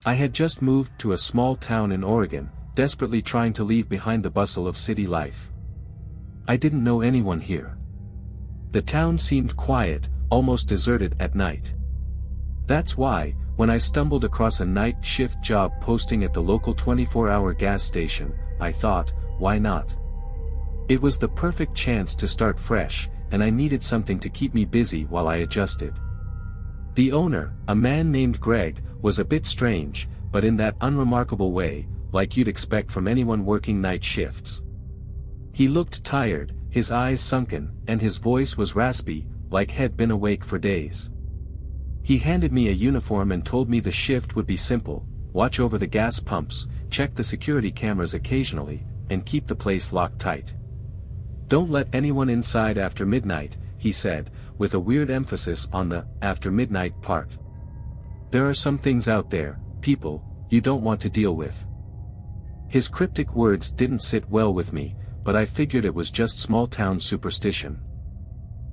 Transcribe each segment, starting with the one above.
I had just moved to a small town in Oregon, desperately trying to leave behind the bustle of city life. I didn't know anyone here. The town seemed quiet, almost deserted at night. That's why, when I stumbled across a night shift job posting at the local 24-hour gas station, I thought, why not? It was the perfect chance to start fresh, and I needed something to keep me busy while I adjusted. The owner, a man named Greg, was a bit strange, but in that unremarkable way, like you'd expect from anyone working night shifts. He looked tired, his eyes sunken, and his voice was raspy, like he'd been awake for days. He handed me a uniform and told me the shift would be simple: watch over the gas pumps, check the security cameras occasionally, and keep the place locked tight. Don't let anyone inside after midnight, he said, with a weird emphasis on the after midnight part. There are some things out there, people, you don't want to deal with. His cryptic words didn't sit well with me, but I figured it was just small town superstition.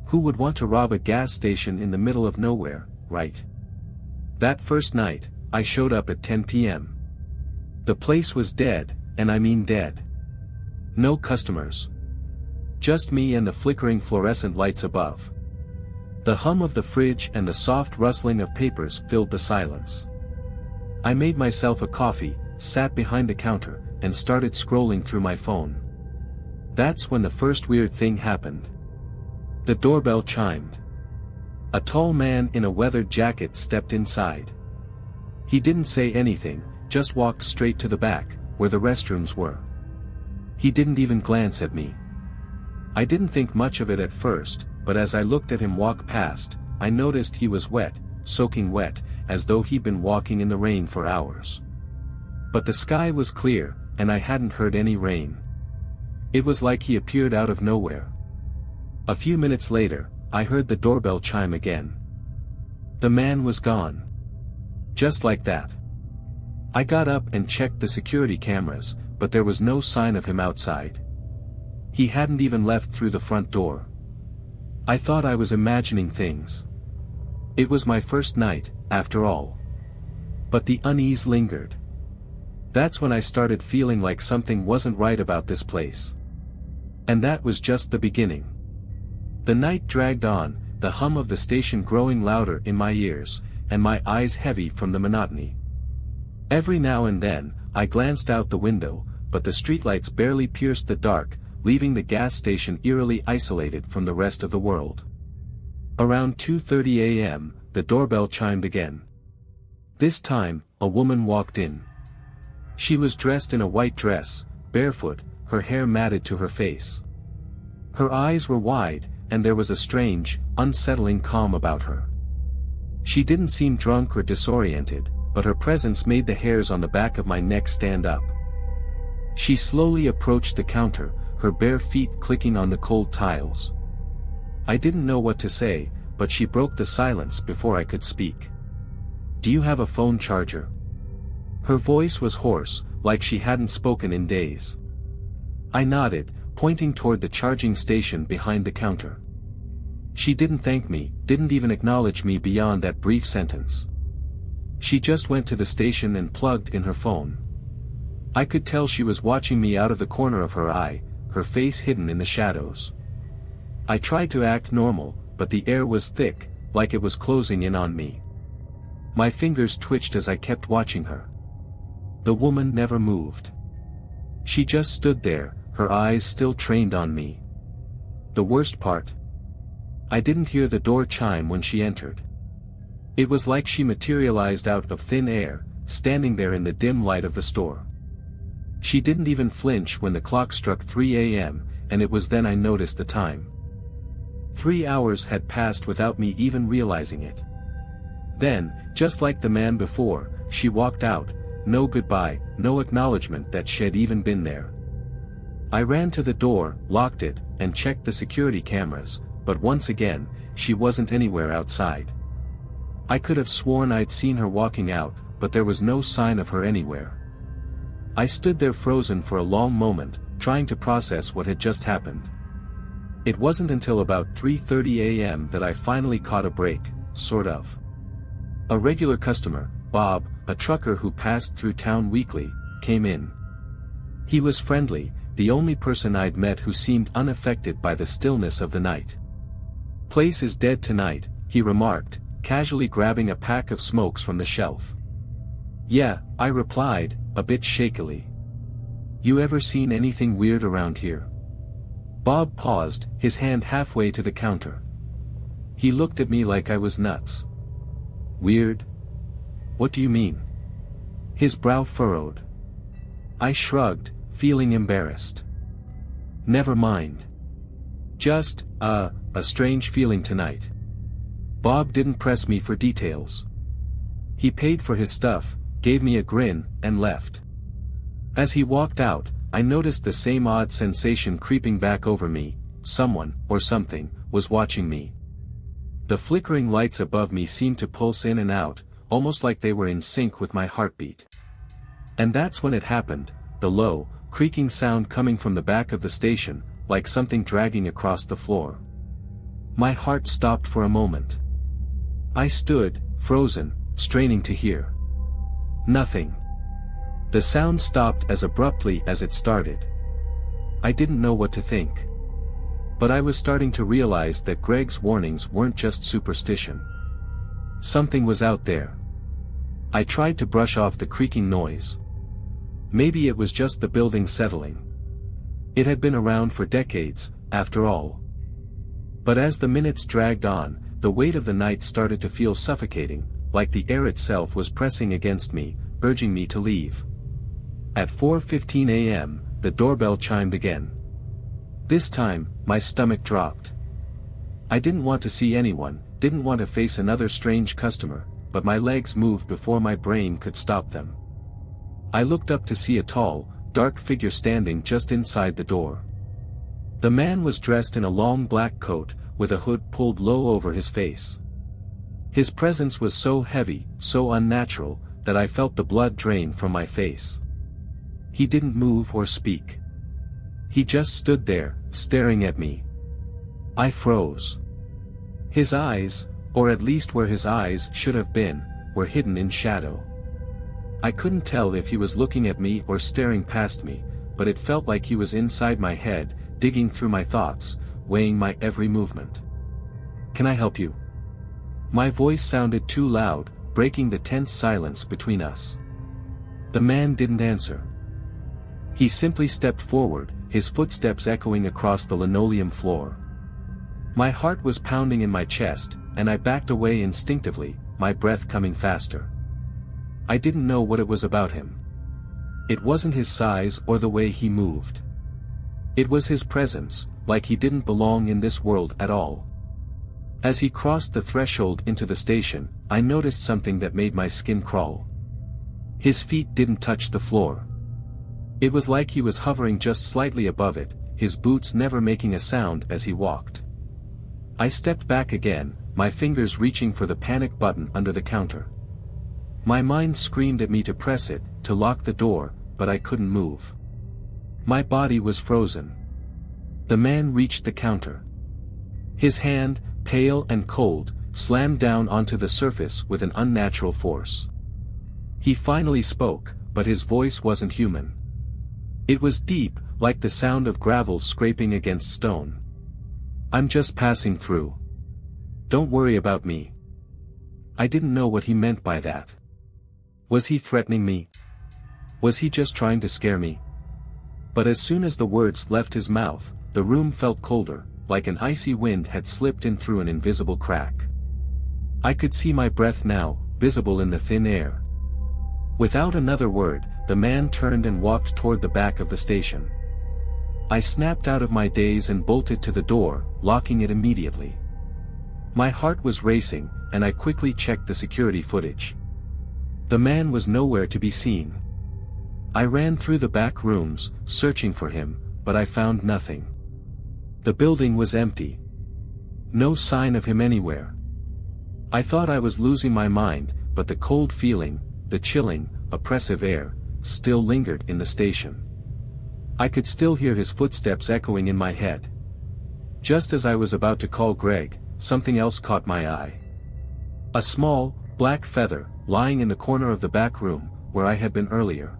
Who would want to rob a gas station in the middle of nowhere, right? That first night, I showed up at 10 p.m. The place was dead, and I mean dead. No customers. Just me and the flickering fluorescent lights above. The hum of the fridge and the soft rustling of papers filled the silence. I made myself a coffee, sat behind the counter, and started scrolling through my phone. That's when the first weird thing happened. The doorbell chimed. A tall man in a weathered jacket stepped inside. He didn't say anything, just walked straight to the back, where the restrooms were. He didn't even glance at me. I didn't think much of it at first, but as I looked at him walk past, I noticed he was wet, soaking wet, as though he'd been walking in the rain for hours. But the sky was clear, and I hadn't heard any rain. It was like he appeared out of nowhere. A few minutes later, I heard the doorbell chime again. The man was gone. Just like that. I got up and checked the security cameras, but there was no sign of him outside. He hadn't even left through the front door. I thought I was imagining things. It was my first night, after all. But the unease lingered. That's when I started feeling like something wasn't right about this place. And that was just the beginning. The night dragged on, the hum of the station growing louder in my ears, and my eyes heavy from the monotony. Every now and then, I glanced out the window, but the streetlights barely pierced the dark, leaving the gas station eerily isolated from the rest of the world. Around 2:30 a.m., the doorbell chimed again. This time, a woman walked in. She was dressed in a white dress, barefoot, her hair matted to her face. Her eyes were wide, and there was a strange, unsettling calm about her. She didn't seem drunk or disoriented, but her presence made the hairs on the back of my neck stand up. She slowly approached the counter, her bare feet clicking on the cold tiles. I didn't know what to say, but she broke the silence before I could speak. "Do you have a phone charger?" Her voice was hoarse, like she hadn't spoken in days. I nodded, pointing toward the charging station behind the counter. She didn't thank me, didn't even acknowledge me beyond that brief sentence. She just went to the station and plugged in her phone. I could tell she was watching me out of the corner of her eye, her face hidden in the shadows. I tried to act normal, but the air was thick, like it was closing in on me. My fingers twitched as I kept watching her. The woman never moved. She just stood there, her eyes still trained on me. The worst part? I didn't hear the door chime when she entered. It was like she materialized out of thin air, standing there in the dim light of the store. She didn't even flinch when the clock struck 3 a.m., and it was then I noticed the time. 3 hours had passed without me even realizing it. Then, just like the man before, she walked out, no goodbye, no acknowledgement that she'd even been there. I ran to the door, locked it, and checked the security cameras, but once again, she wasn't anywhere outside. I could have sworn I'd seen her walking out, but there was no sign of her anywhere. I stood there frozen for a long moment, trying to process what had just happened. It wasn't until about 3:30 a.m. that I finally caught a break, sort of. A regular customer, Bob, a trucker who passed through town weekly, came in. He was friendly, the only person I'd met who seemed unaffected by the stillness of the night. "Place is dead tonight," he remarked, casually grabbing a pack of smokes from the shelf. "Yeah," I replied, a bit shakily. "You ever seen anything weird around here?" Bob paused, his hand halfway to the counter. He looked at me like I was nuts. "Weird? What do you mean?" His brow furrowed. I shrugged, feeling embarrassed. "Never mind. Just, a strange feeling tonight." Bob didn't press me for details. He paid for his stuff, gave me a grin, and left. As he walked out, I noticed the same odd sensation creeping back over me. Someone, or something, was watching me. The flickering lights above me seemed to pulse in and out, almost like they were in sync with my heartbeat. And that's when it happened, the low, creaking sound coming from the back of the station, like something dragging across the floor. My heart stopped for a moment. I stood, frozen, straining to hear. Nothing. The sound stopped as abruptly as it started. I didn't know what to think. But I was starting to realize that Greg's warnings weren't just superstition. Something was out there. I tried to brush off the creaking noise. Maybe it was just the building settling. It had been around for decades, after all. But as the minutes dragged on, the weight of the night started to feel suffocating, like the air itself was pressing against me, urging me to leave. At 4:15 a.m., the doorbell chimed again. This time, my stomach dropped. I didn't want to see anyone, didn't want to face another strange customer, but my legs moved before my brain could stop them. I looked up to see a tall, dark figure standing just inside the door. The man was dressed in a long black coat, with a hood pulled low over his face. His presence was so heavy, so unnatural, that I felt the blood drain from my face. He didn't move or speak. He just stood there, staring at me. I froze. His eyes, or at least where his eyes should have been, were hidden in shadow. I couldn't tell if he was looking at me or staring past me, but it felt like he was inside my head, digging through my thoughts, weighing my every movement. "Can I help you?" My voice sounded too loud, breaking the tense silence between us. The man didn't answer. He simply stepped forward, his footsteps echoing across the linoleum floor. My heart was pounding in my chest, and I backed away instinctively, my breath coming faster. I didn't know what it was about him. It wasn't his size or the way he moved. It was his presence, like he didn't belong in this world at all. As he crossed the threshold into the station, I noticed something that made my skin crawl. His feet didn't touch the floor. It was like he was hovering just slightly above it, his boots never making a sound as he walked. I stepped back again, my fingers reaching for the panic button under the counter. My mind screamed at me to press it, to lock the door, but I couldn't move. My body was frozen. The man reached the counter. His hand, pale and cold, slammed down onto the surface with an unnatural force. He finally spoke, but his voice wasn't human. It was deep, like the sound of gravel scraping against stone. "I'm just passing through. Don't worry about me." I didn't know what he meant by that. Was he threatening me? Was he just trying to scare me? But as soon as the words left his mouth, the room felt colder, like an icy wind had slipped in through an invisible crack. I could see my breath now, visible in the thin air. Without another word, the man turned and walked toward the back of the station. I snapped out of my daze and bolted to the door, locking it immediately. My heart was racing, and I quickly checked the security footage. The man was nowhere to be seen. I ran through the back rooms, searching for him, but I found nothing. The building was empty. No sign of him anywhere. I thought I was losing my mind, but the cold feeling, the chilling, oppressive air, still lingered in the station. I could still hear his footsteps echoing in my head. Just as I was about to call Greg, something else caught my eye. A small, black feather, lying in the corner of the back room, where I had been earlier.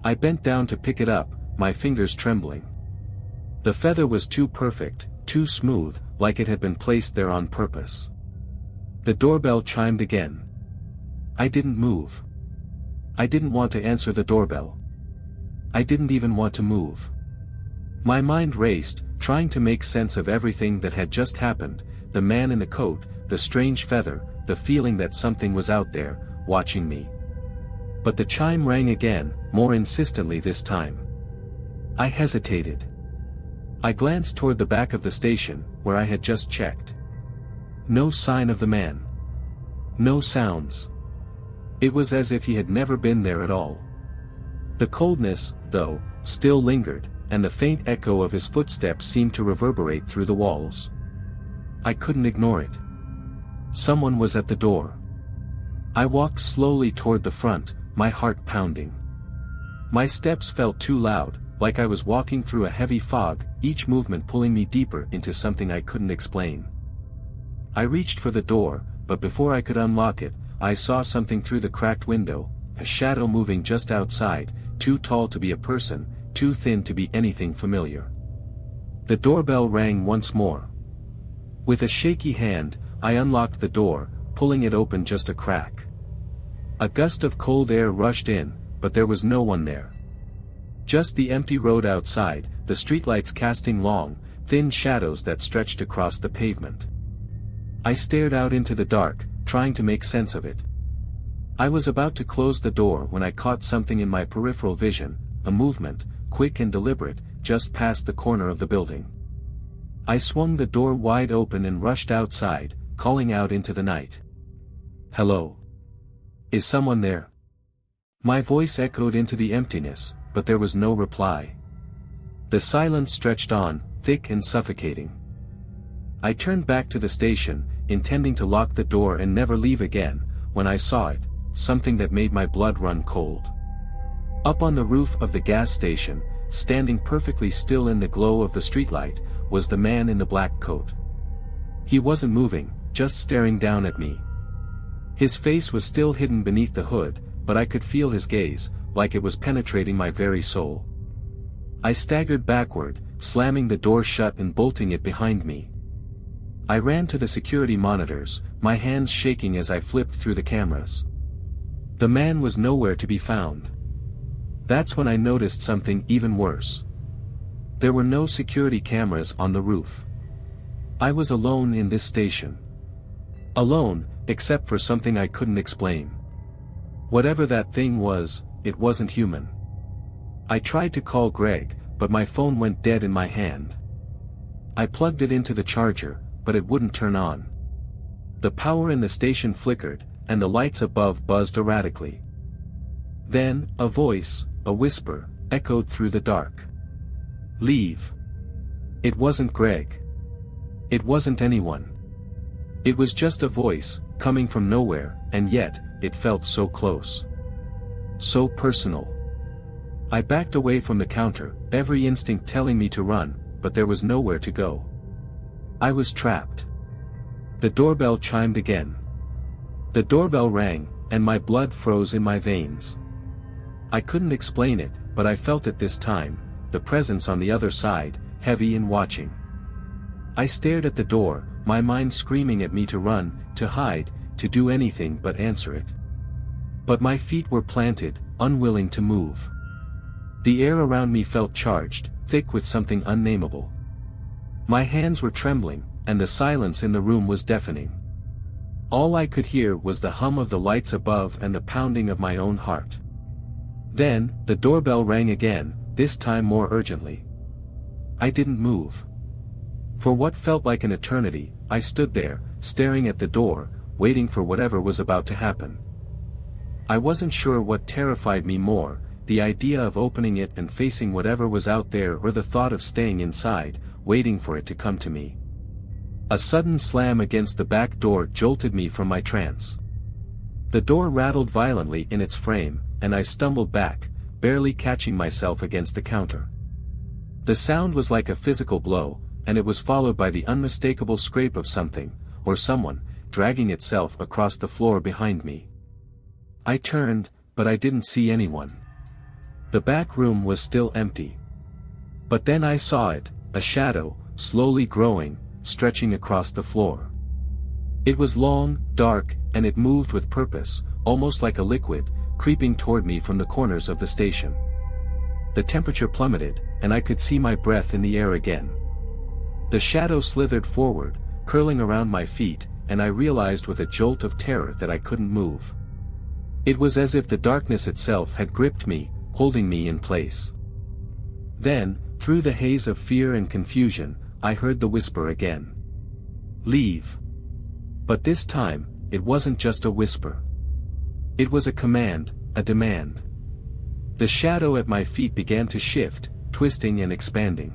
I bent down to pick it up, my fingers trembling. The feather was too perfect, too smooth, like it had been placed there on purpose. The doorbell chimed again. I didn't move. I didn't want to answer the doorbell. I didn't even want to move. My mind raced, trying to make sense of everything that had just happened, the man in the coat, the strange feather, the feeling that something was out there, watching me. But the chime rang again, more insistently this time. I hesitated. I glanced toward the back of the station, where I had just checked. No sign of the man. No sounds. It was as if he had never been there at all. The coldness, though, still lingered, and the faint echo of his footsteps seemed to reverberate through the walls. I couldn't ignore it. Someone was at the door. I walked slowly toward the front, my heart pounding. My steps felt too loud, like I was walking through a heavy fog, each movement pulling me deeper into something I couldn't explain. I reached for the door, but before I could unlock it, I saw something through the cracked window, a shadow moving just outside, too tall to be a person, too thin to be anything familiar. The doorbell rang once more. With a shaky hand, I unlocked the door, pulling it open just a crack. A gust of cold air rushed in, but there was no one there. Just the empty road outside, the streetlights casting long, thin shadows that stretched across the pavement. I stared out into the dark, trying to make sense of it. I was about to close the door when I caught something in my peripheral vision, a movement, quick and deliberate, just past the corner of the building. I swung the door wide open and rushed outside, calling out into the night. Hello? Is someone there? My voice echoed into the emptiness, but there was no reply. The silence stretched on, thick and suffocating. I turned back to the station, intending to lock the door and never leave again, when I saw it, something that made my blood run cold. Up on the roof of the gas station, standing perfectly still in the glow of the streetlight, was the man in the black coat. He wasn't moving, just staring down at me. His face was still hidden beneath the hood, but I could feel his gaze, like it was penetrating my very soul. I staggered backward, slamming the door shut and bolting it behind me. I ran to the security monitors, my hands shaking as I flipped through the cameras. The man was nowhere to be found. That's when I noticed something even worse. There were no security cameras on the roof. I was alone in this station. Alone, except for something I couldn't explain. Whatever that thing was, it wasn't human. I tried to call Greg, but my phone went dead in my hand. I plugged it into the charger, but it wouldn't turn on. The power in the station flickered, and the lights above buzzed erratically. Then, a voice, a whisper, echoed through the dark. Leave. It wasn't Greg. It wasn't anyone. It was just a voice, coming from nowhere, and yet, it felt so close. So personal. I backed away from the counter, every instinct telling me to run, but there was nowhere to go. I was trapped. The doorbell chimed again. The doorbell rang, and my blood froze in my veins. I couldn't explain it, but I felt it this time, the presence on the other side, heavy and watching. I stared at the door, my mind screaming at me to run, to hide, to do anything but answer it. But my feet were planted, unwilling to move. The air around me felt charged, thick with something unnameable. My hands were trembling, and the silence in the room was deafening. All I could hear was the hum of the lights above and the pounding of my own heart. Then, the doorbell rang again, this time more urgently. I didn't move. For what felt like an eternity, I stood there, staring at the door, waiting for whatever was about to happen. I wasn't sure what terrified me more, the idea of opening it and facing whatever was out there, or the thought of staying inside, waiting for it to come to me. A sudden slam against the back door jolted me from my trance. The door rattled violently in its frame, and I stumbled back, barely catching myself against the counter. The sound was like a physical blow, and it was followed by the unmistakable scrape of something, or someone, dragging itself across the floor behind me. I turned, but I didn't see anyone. The back room was still empty. But then I saw it, a shadow, slowly growing, stretching across the floor. It was long, dark, and it moved with purpose, almost like a liquid, creeping toward me from the corners of the station. The temperature plummeted, and I could see my breath in the air again. The shadow slithered forward, curling around my feet, and I realized with a jolt of terror that I couldn't move. It was as if the darkness itself had gripped me, holding me in place. Then, through the haze of fear and confusion, I heard the whisper again. "Leave." But this time, it wasn't just a whisper. It was a command, a demand. The shadow at my feet began to shift, twisting and expanding.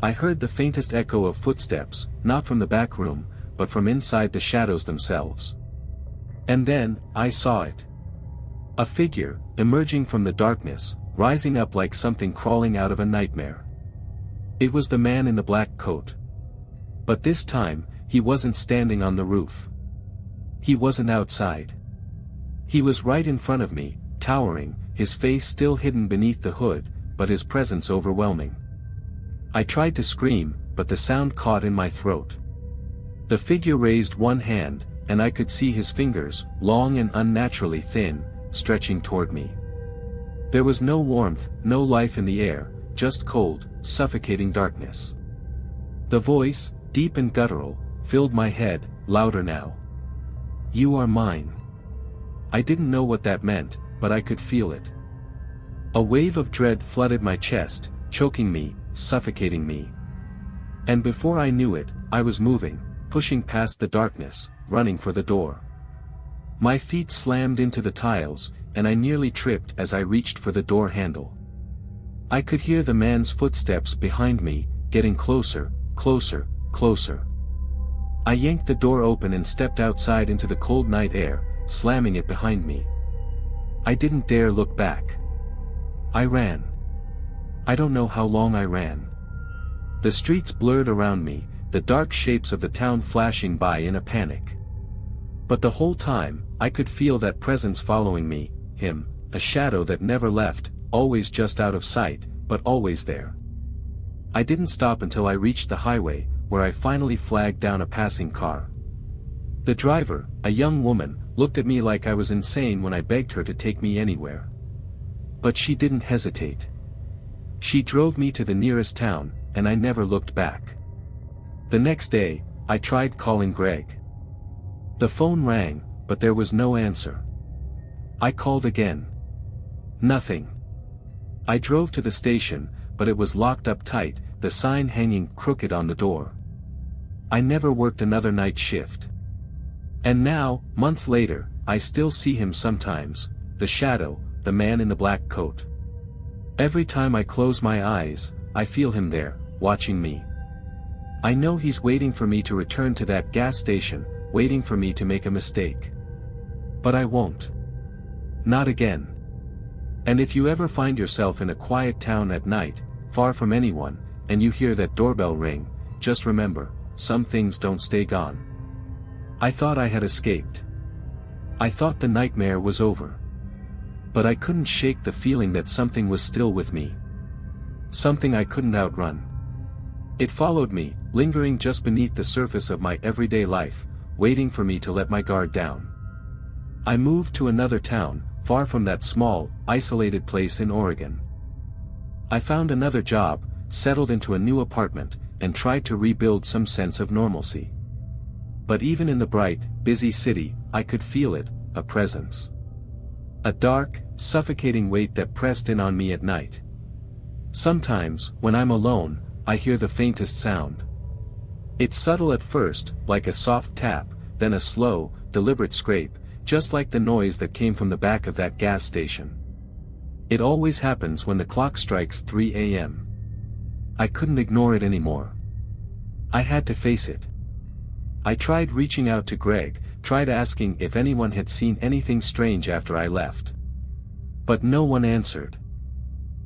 I heard the faintest echo of footsteps, not from the back room, but from inside the shadows themselves. And then, I saw it. A figure, emerging from the darkness, rising up like something crawling out of a nightmare. It was the man in the black coat. But this time, he wasn't standing on the roof. He wasn't outside. He was right in front of me, towering, his face still hidden beneath the hood, but his presence overwhelming. I tried to scream, but the sound caught in my throat. The figure raised one hand, and I could see his fingers, long and unnaturally thin, stretching toward me. There was no warmth, no life in the air, just cold, suffocating darkness. The voice, deep and guttural, filled my head, louder now. "You are mine." I didn't know what that meant, but I could feel it. A wave of dread flooded my chest, choking me, suffocating me. And before I knew it, I was moving, pushing past the darkness, running for the door. My feet slammed into the tiles, and I nearly tripped as I reached for the door handle. I could hear the man's footsteps behind me, getting closer, closer, closer. I yanked the door open and stepped outside into the cold night air, slamming it behind me. I didn't dare look back. I ran. I don't know how long I ran. The streets blurred around me, the dark shapes of the town flashing by in a panic. But the whole time, I could feel that presence following me, him, a shadow that never left, always just out of sight, but always there. I didn't stop until I reached the highway, where I finally flagged down a passing car. The driver, a young woman, looked at me like I was insane when I begged her to take me anywhere. But she didn't hesitate. She drove me to the nearest town, and I never looked back. The next day, I tried calling Greg. The phone rang, but there was no answer. I called again. Nothing. I drove to the station, but it was locked up tight, the sign hanging crooked on the door. I never worked another night shift. And now, months later, I still see him sometimes, the shadow, the man in the black coat. Every time I close my eyes, I feel him there, watching me. I know he's waiting for me to return to that gas station, waiting for me to make a mistake. But I won't. Not again. And if you ever find yourself in a quiet town at night, far from anyone, and you hear that doorbell ring, just remember, some things don't stay gone. I thought I had escaped. I thought the nightmare was over. But I couldn't shake the feeling that something was still with me. Something I couldn't outrun. It followed me, lingering just beneath the surface of my everyday life, waiting for me to let my guard down. I moved to another town, far from that small, isolated place in Oregon. I found another job, settled into a new apartment, and tried to rebuild some sense of normalcy. But even in the bright, busy city, I could feel it, a presence. A dark, suffocating weight that pressed in on me at night. Sometimes, when I'm alone, I hear the faintest sound. It's subtle at first, like a soft tap, then a slow, deliberate scrape, just like the noise that came from the back of that gas station. It always happens when the clock strikes 3 a.m. I couldn't ignore it anymore. I had to face it. I tried reaching out to Greg, tried asking if anyone had seen anything strange after I left. But no one answered.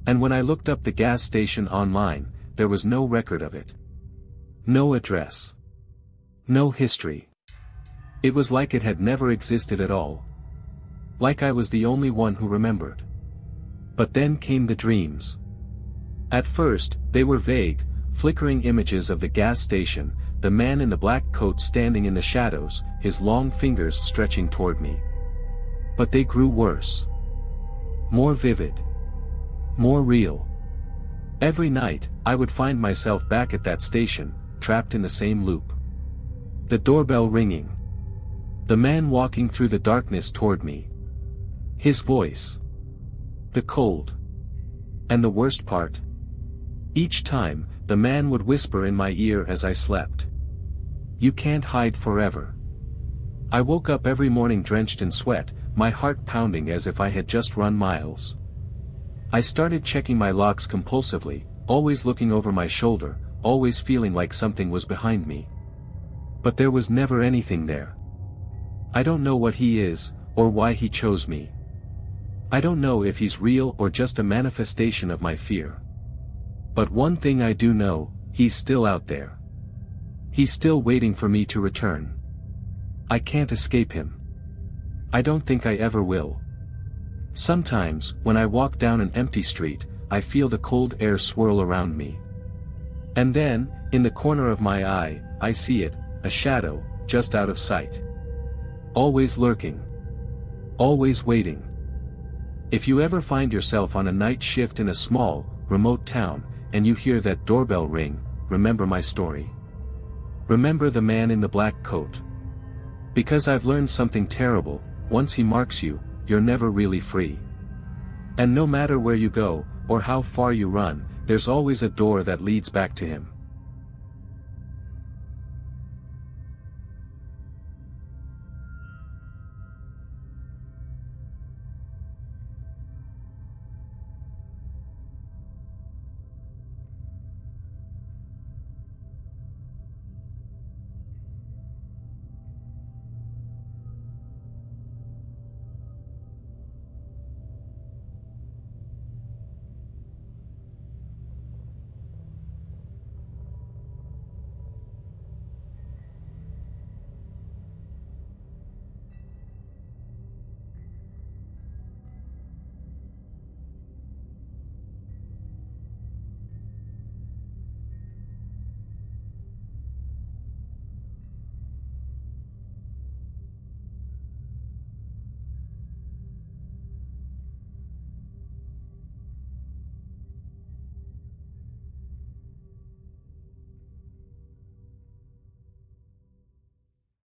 And when I looked up the gas station online, there was no record of it. No address. No history. It was like it had never existed at all. Like I was the only one who remembered. But then came the dreams. At first, they were vague, flickering images of the gas station, the man in the black coat standing in the shadows, his long fingers stretching toward me. But they grew worse. More vivid. More real. Every night, I would find myself back at that station, trapped in the same loop. The doorbell ringing. The man walking through the darkness toward me. His voice. The cold. And the worst part? Each time, the man would whisper in my ear as I slept. You can't hide forever. I woke up every morning drenched in sweat, my heart pounding as if I had just run miles. I started checking my locks compulsively, always looking over my shoulder, always feeling like something was behind me. But there was never anything there. I don't know what he is, or why he chose me. I don't know if he's real or just a manifestation of my fear. But one thing I do know, he's still out there. He's still waiting for me to return. I can't escape him. I don't think I ever will. Sometimes, when I walk down an empty street, I feel the cold air swirl around me. And then, in the corner of my eye, I see it, a shadow, just out of sight. Always lurking. Always waiting. If you ever find yourself on a night shift in a small, remote town, and you hear that doorbell ring, remember my story. Remember the man in the black coat. Because I've learned something terrible, once he marks you, you're never really free. And no matter where you go, or how far you run, there's always a door that leads back to him.